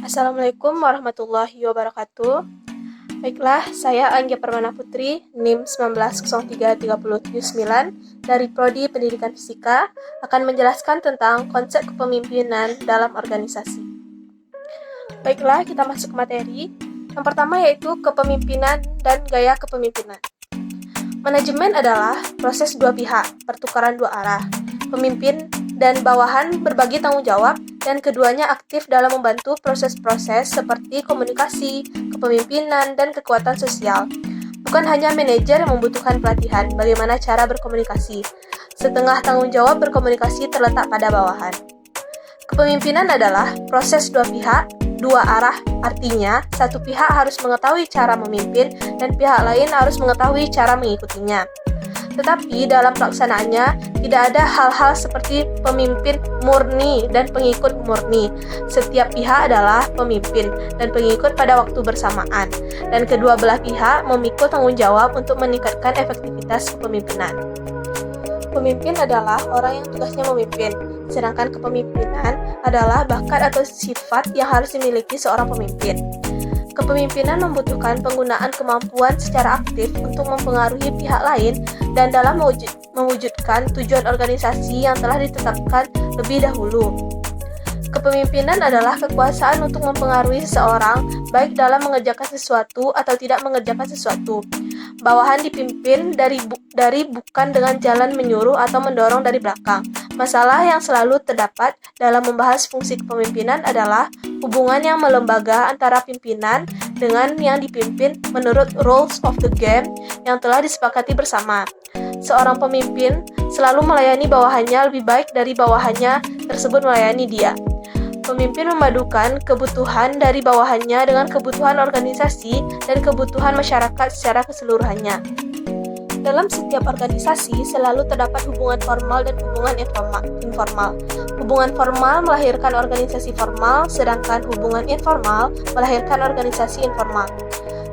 Assalamualaikum warahmatullahi wabarakatuh. Baiklah, saya Anggia Permana Putri, NIM 19033779 dari Prodi Pendidikan Fisika akan menjelaskan tentang konsep kepemimpinan dalam organisasi. Baiklah, kita masuk ke materi. Yang pertama yaitu kepemimpinan dan gaya kepemimpinan. Manajemen adalah proses dua pihak, pertukaran dua arah. Pemimpin dan bawahan berbagi tanggung jawab dan keduanya aktif dalam membantu proses-proses seperti komunikasi, kepemimpinan, dan kekuatan sosial. Bukan hanya manajer yang membutuhkan pelatihan bagaimana cara berkomunikasi. Setengah tanggung jawab berkomunikasi terletak pada bawahan. Kepemimpinan adalah proses dua pihak, dua arah, artinya satu pihak harus mengetahui cara memimpin dan pihak lain harus mengetahui cara mengikutinya. Tetapi dalam pelaksanaannya tidak ada hal-hal seperti pemimpin murni dan pengikut murni. Setiap pihak adalah pemimpin dan pengikut pada waktu bersamaan, dan kedua belah pihak memikul tanggung jawab untuk meningkatkan efektivitas kepemimpinan. Pemimpin adalah orang yang tugasnya memimpin, sedangkan kepemimpinan adalah bakat atau sifat yang harus dimiliki seorang pemimpin. Kepemimpinan membutuhkan penggunaan kemampuan secara aktif untuk mempengaruhi pihak lain dan dalam mewujudkan tujuan organisasi yang telah ditetapkan lebih dahulu. Kepemimpinan adalah kekuasaan untuk mempengaruhi seseorang, baik dalam mengerjakan sesuatu atau tidak mengerjakan sesuatu. Bawahan dipimpin dari bukan dengan jalan menyuruh atau mendorong dari belakang. Masalah yang selalu terdapat dalam membahas fungsi kepemimpinan adalah hubungan yang melembaga antara pimpinan dengan yang dipimpin menurut rules of the game yang telah disepakati bersama. Seorang pemimpin selalu melayani bawahannya lebih baik dari bawahannya tersebut melayani dia. Pemimpin memadukan kebutuhan dari bawahannya dengan kebutuhan organisasi dan kebutuhan masyarakat secara keseluruhannya. Dalam setiap organisasi selalu terdapat hubungan formal dan hubungan informal. Hubungan formal melahirkan organisasi formal, sedangkan hubungan informal melahirkan organisasi informal.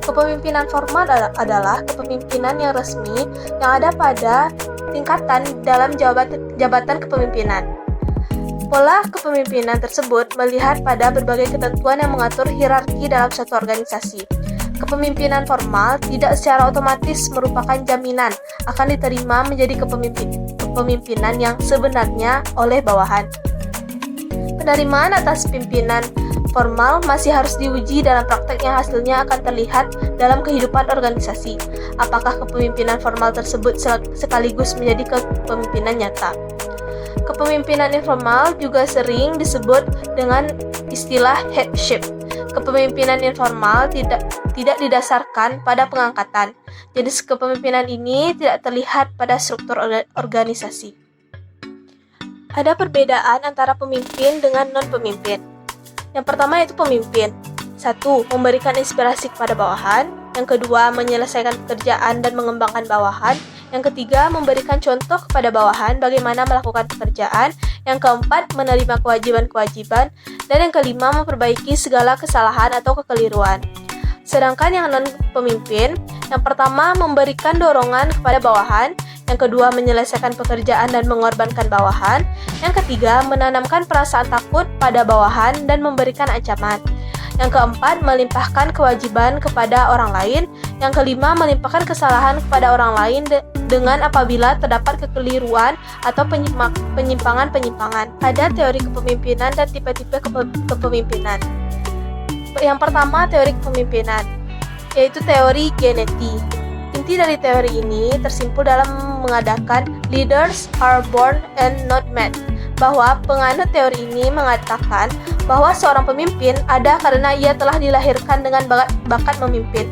Kepemimpinan formal adalah kepemimpinan yang resmi yang ada pada tingkatan dalam jabatan kepemimpinan. Pola kepemimpinan tersebut melihat pada berbagai ketentuan yang mengatur hierarki dalam suatu organisasi. Kepemimpinan formal tidak secara otomatis merupakan jaminan akan diterima menjadi kepemimpinan yang sebenarnya oleh bawahan. Penerimaan atas pimpinan formal masih harus diuji dalam praktek yang hasilnya akan terlihat dalam kehidupan organisasi. Apakah kepemimpinan formal tersebut sekaligus menjadi kepemimpinan nyata? Kepemimpinan informal juga sering disebut dengan istilah headship. Kepemimpinan informal tidak didasarkan pada pengangkatan. Jenis kepemimpinan ini tidak terlihat pada struktur organisasi. Ada perbedaan antara pemimpin dengan non-pemimpin. Yang pertama yaitu pemimpin. 1. Memberikan inspirasi kepada bawahan. Yang kedua, menyelesaikan pekerjaan dan mengembangkan bawahan. Yang ketiga, memberikan contoh kepada bawahan bagaimana melakukan pekerjaan. Yang keempat, menerima kewajiban-kewajiban. Dan yang kelima, memperbaiki segala kesalahan atau kekeliruan. Sedangkan yang non-pemimpin, yang pertama, memberikan dorongan kepada bawahan. Yang kedua, menyelesaikan pekerjaan dan mengorbankan bawahan. Yang ketiga, menanamkan perasaan takut pada bawahan dan memberikan ancaman. Yang keempat, melimpahkan kewajiban kepada orang lain. Yang kelima, melimpahkan kesalahan kepada orang lain dengan apabila terdapat kekeliruan atau penyimpangan-penyimpangan. Ada teori kepemimpinan dan tipe-tipe kepemimpinan. Yang pertama, teori kepemimpinan, yaitu teori genetik. Inti dari teori ini tersimpul dalam mengadakan leaders are born and not made, bahwa penganut teori ini mengatakan bahwa seorang pemimpin ada karena ia telah dilahirkan dengan bakat memimpin.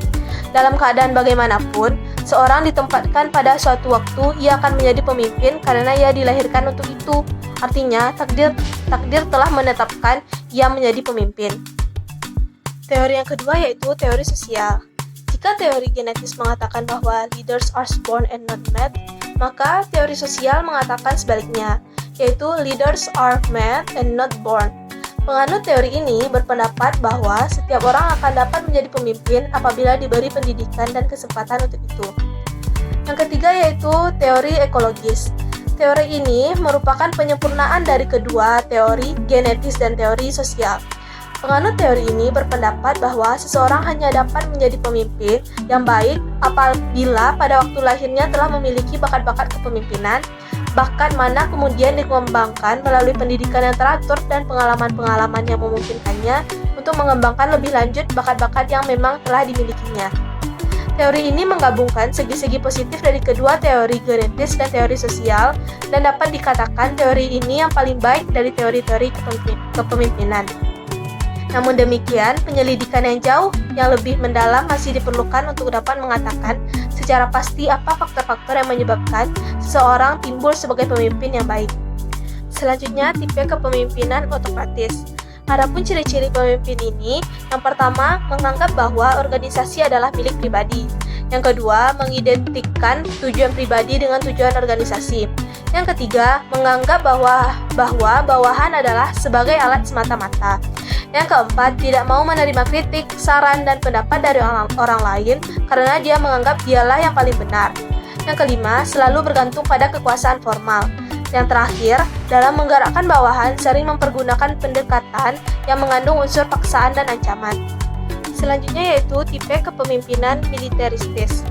Dalam keadaan bagaimanapun, seorang ditempatkan pada suatu waktu ia akan menjadi pemimpin karena ia dilahirkan untuk itu. Artinya, takdir telah menetapkan ia menjadi pemimpin. Teori yang kedua yaitu teori sosial. Jika teori genetis mengatakan bahwa leaders are born and not made, maka teori sosial mengatakan sebaliknya, yaitu leaders are made and not born. Penganut teori ini berpendapat bahwa setiap orang akan dapat menjadi pemimpin apabila diberi pendidikan dan kesempatan untuk itu. Yang ketiga yaitu teori ekologis. Teori ini merupakan penyempurnaan dari kedua teori genetis dan teori sosial. Penganut teori ini berpendapat bahwa seseorang hanya dapat menjadi pemimpin yang baik apabila pada waktu lahirnya telah memiliki bakat-bakat kepemimpinan, bakat mana kemudian dikembangkan melalui pendidikan yang teratur dan pengalaman-pengalaman yang memungkinkannya untuk mengembangkan lebih lanjut bakat-bakat yang memang telah dimilikinya. Teori ini menggabungkan segi-segi positif dari kedua teori genetis dan teori sosial, dan dapat dikatakan teori ini yang paling baik dari teori-teori kepemimpinan. Namun demikian, penyelidikan yang jauh yang lebih mendalam masih diperlukan untuk dapat mengatakan secara pasti apa faktor-faktor yang menyebabkan seseorang timbul sebagai pemimpin yang baik. Selanjutnya, tipe kepemimpinan otokratis. Adapun ciri-ciri pemimpin ini, yang pertama, menganggap bahwa organisasi adalah milik pribadi. Yang kedua, mengidentikan tujuan pribadi dengan tujuan organisasi. Yang ketiga, menganggap bahwa bawahan adalah sebagai alat semata-mata. Yang keempat, tidak mau menerima kritik, saran, dan pendapat dari orang lain karena dia menganggap dialah yang paling benar. Yang kelima, selalu bergantung pada kekuasaan formal. Yang terakhir, dalam menggerakkan bawahan sering mempergunakan pendekatan yang mengandung unsur paksaan dan ancaman. Selanjutnya yaitu tipe kepemimpinan militeristis.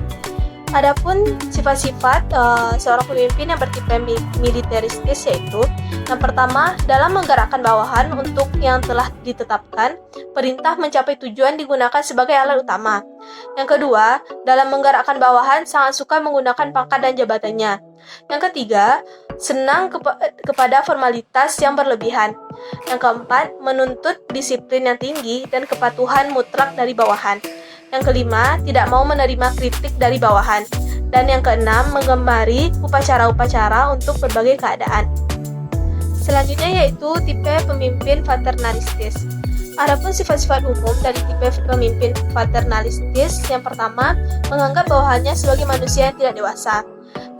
Adapun sifat-sifat seorang pemimpin yang bertipe militeristis yaitu yang pertama, dalam menggerakkan bawahan untuk yang telah ditetapkan, perintah mencapai tujuan digunakan sebagai alat utama. Yang kedua, dalam menggerakkan bawahan sangat suka menggunakan pangkat dan jabatannya. Yang ketiga, senang kepada formalitas yang berlebihan. Yang keempat, menuntut disiplin yang tinggi dan kepatuhan mutlak dari bawahan. Yang kelima, tidak mau menerima kritik dari bawahan. Dan yang keenam, menggemari upacara-upacara untuk berbagai keadaan. Selanjutnya yaitu tipe pemimpin paternalistis. Adapun sifat-sifat umum dari tipe pemimpin paternalistis, yang pertama, menganggap bawahannya sebagai manusia yang tidak dewasa.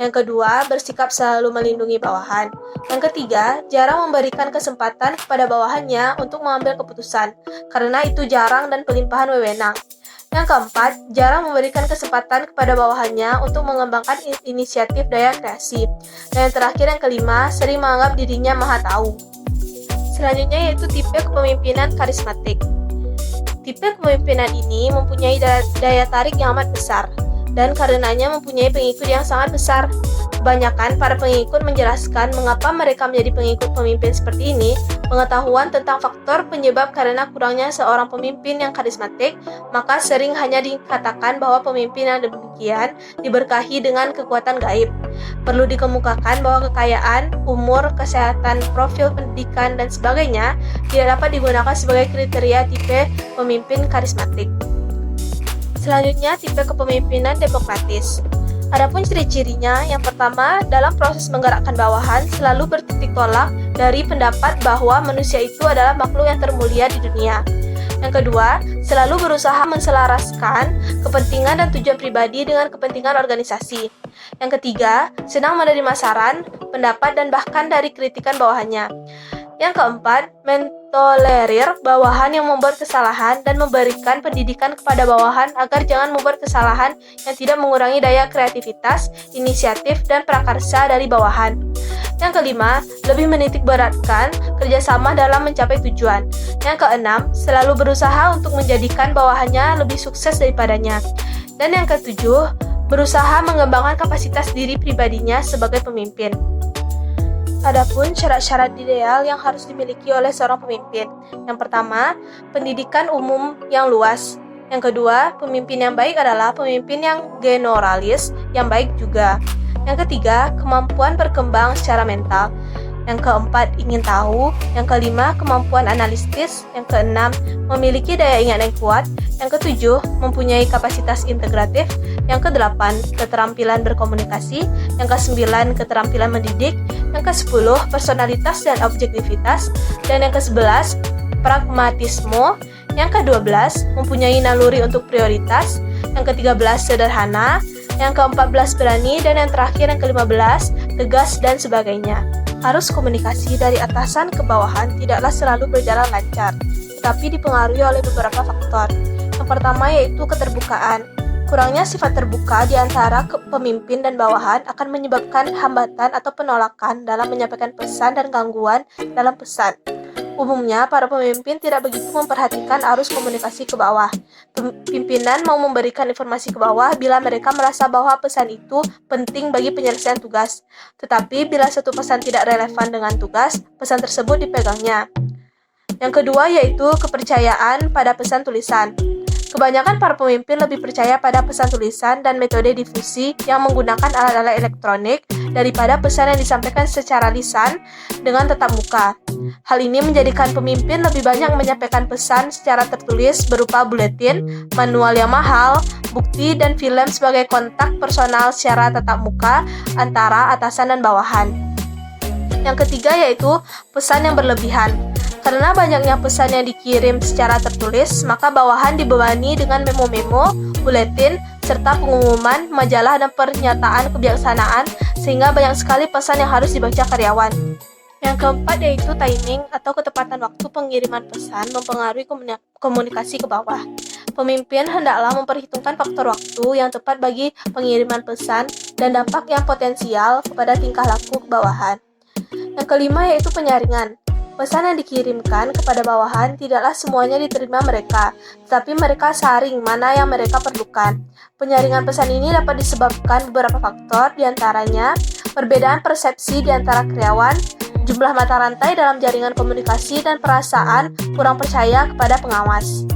Yang kedua, bersikap selalu melindungi bawahan. Yang ketiga, jarang memberikan kesempatan kepada bawahannya untuk mengambil keputusan, karena itu jarang dan pelimpahan wewenang. Yang keempat, jarang memberikan kesempatan kepada bawahannya untuk mengembangkan inisiatif daya kreasi. Dan yang terakhir, yang kelima, sering menganggap dirinya maha tahu. Selanjutnya yaitu tipe kepemimpinan karismatik. Tipe kepemimpinan ini mempunyai daya tarik yang amat besar, dan karenanya mempunyai pengikut yang sangat besar. Kebanyakan para pengikut menjelaskan mengapa mereka menjadi pengikut pemimpin seperti ini. Pengetahuan tentang faktor penyebab karena kurangnya seorang pemimpin yang karismatik, maka sering hanya dikatakan bahwa pemimpin yang demikian diberkahi dengan kekuatan gaib. Perlu dikemukakan bahwa kekayaan, umur, kesehatan, profil pendidikan, dan sebagainya tidak dapat digunakan sebagai kriteria tipe pemimpin karismatik. Selanjutnya, tipe kepemimpinan demokratis. Adapun ciri-cirinya, yang pertama, dalam proses menggerakkan bawahan selalu bertitik tolak dari pendapat bahwa manusia itu adalah makhluk yang termulia di dunia. Yang kedua, selalu berusaha menselaraskan kepentingan dan tujuan pribadi dengan kepentingan organisasi. Yang ketiga, senang menerima saran, pendapat, dan bahkan dari kritikan bawahannya. Yang keempat, mentolerir bawahan yang membuat kesalahan dan memberikan pendidikan kepada bawahan agar jangan membuat kesalahan yang tidak mengurangi daya kreativitas, inisiatif, dan prakarsa dari bawahan. Yang kelima, lebih menitik beratkan kerjasama dalam mencapai tujuan. Yang keenam, selalu berusaha untuk menjadikan bawahannya lebih sukses daripadanya. Dan yang ketujuh, berusaha mengembangkan kapasitas diri pribadinya sebagai pemimpin. Adapun syarat-syarat ideal yang harus dimiliki oleh seorang pemimpin. Yang pertama, pendidikan umum yang luas. Yang kedua, pemimpin yang baik adalah pemimpin yang generalis, yang baik juga. Yang ketiga, kemampuan berkembang secara mental. Yang keempat, ingin tahu. Yang kelima, kemampuan analitis. Yang keenam, memiliki daya ingat yang kuat. Yang ketujuh, mempunyai kapasitas integratif. Yang kedelapan, keterampilan berkomunikasi. Yang kesembilan, keterampilan mendidik. Yang kesepuluh, personalitas dan objektivitas. Dan yang kesebelas, pragmatisme. Yang ke-12, mempunyai naluri untuk prioritas. Yang ke-13, sederhana. Yang ke-14, berani. Dan yang terakhir, yang ke-15, tegas dan sebagainya. Arus komunikasi dari atasan ke bawahan tidaklah selalu berjalan lancar, tetapi dipengaruhi oleh beberapa faktor. Yang pertama yaitu keterbukaan. Kurangnya sifat terbuka di antara pemimpin dan bawahan akan menyebabkan hambatan atau penolakan dalam menyampaikan pesan dan gangguan dalam pesan. Umumnya, para pemimpin tidak begitu memperhatikan arus komunikasi ke bawah. Pimpinan mau memberikan informasi ke bawah bila mereka merasa bahwa pesan itu penting bagi penyelesaian tugas. Tetapi bila satu pesan tidak relevan dengan tugas, pesan tersebut dipegangnya. Yang kedua yaitu kepercayaan pada pesan tulisan. Kebanyakan para pemimpin lebih percaya pada pesan tulisan dan metode difusi yang menggunakan alat-alat elektronik daripada pesan yang disampaikan secara lisan dengan tatap muka. Hal ini menjadikan pemimpin lebih banyak menyampaikan pesan secara tertulis berupa buletin, manual yang mahal, bukti, dan film sebagai kontak personal secara tatap muka antara atasan dan bawahan. Yang ketiga yaitu pesan yang berlebihan. Karena banyaknya pesan yang dikirim secara tertulis, maka bawahan dibebani dengan memo-memo, buletin, serta pengumuman, majalah, dan pernyataan kebijaksanaan, sehingga banyak sekali pesan yang harus dibaca karyawan. Yang keempat yaitu timing atau ketepatan waktu pengiriman pesan mempengaruhi komunikasi ke bawah. Pemimpin hendaklah memperhitungkan faktor waktu yang tepat bagi pengiriman pesan dan dampak yang potensial kepada tingkah laku bawahan. Yang kelima yaitu penyaringan. Pesan yang dikirimkan kepada bawahan tidaklah semuanya diterima mereka, tetapi mereka saring mana yang mereka perlukan. Penyaringan pesan ini dapat disebabkan beberapa faktor, diantaranya perbedaan persepsi di antara karyawan, jumlah mata rantai dalam jaringan komunikasi, dan perasaan kurang percaya kepada pengawas.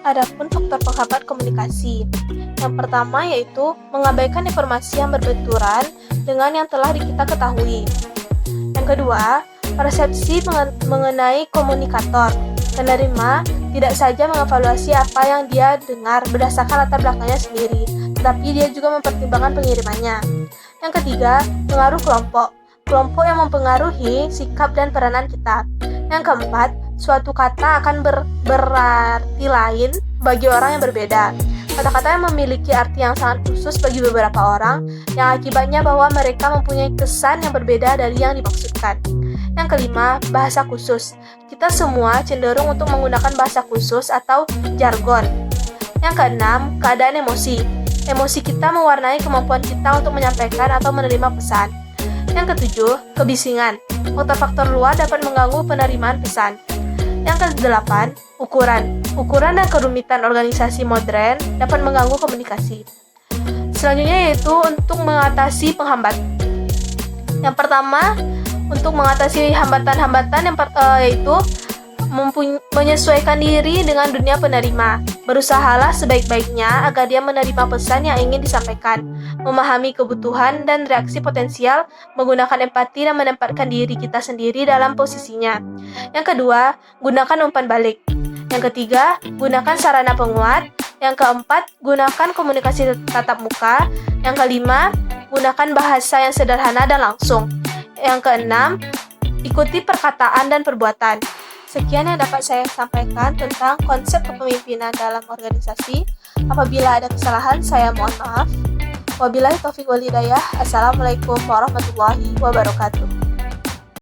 Adapun faktor penghambat komunikasi. Yang pertama yaitu mengabaikan informasi yang berbenturan dengan yang telah kita ketahui. Yang kedua, persepsi mengenai komunikator. Penerima tidak saja mengevaluasi apa yang dia dengar berdasarkan latar belakangnya sendiri, tetapi dia juga mempertimbangkan pengirimannya. Yang ketiga, pengaruh kelompok. Kelompok yang mempengaruhi sikap dan peranan kita. Yang keempat, suatu kata akan berarti lain bagi orang yang berbeda. Kata-kata yang memiliki arti yang sangat khusus bagi beberapa orang, yang akibatnya bahwa mereka mempunyai kesan yang berbeda dari yang dimaksudkan. Yang kelima, bahasa khusus. Kita semua cenderung untuk menggunakan bahasa khusus atau jargon. Yang keenam, keadaan emosi. Emosi kita mewarnai kemampuan kita untuk menyampaikan atau menerima pesan. Yang ketujuh, kebisingan. Faktor-faktor luar dapat mengganggu penerimaan pesan. Yang kedelapan, ukuran. Ukuran dan kerumitan organisasi modern dapat mengganggu komunikasi. Selanjutnya yaitu untuk mengatasi penghambat. Yang pertama, untuk mengatasi hambatan-hambatan yaitu menyesuaikan diri dengan dunia penerima. Berusahalah sebaik-baiknya agar dia menerima pesan yang ingin disampaikan, memahami kebutuhan dan reaksi potensial, menggunakan empati dan menempatkan diri kita sendiri dalam posisinya. Yang kedua, gunakan umpan balik. Yang ketiga, gunakan sarana penguat. Yang keempat, gunakan komunikasi tatap muka. Yang kelima, gunakan bahasa yang sederhana dan langsung. Yang keenam, ikuti perkataan dan perbuatan. Sekian yang dapat saya sampaikan tentang konsep kepemimpinan dalam organisasi. Apabila ada kesalahan, saya mohon maaf. Wabillahi taufiq wal hidayah. Assalamualaikum warahmatullahi wabarakatuh.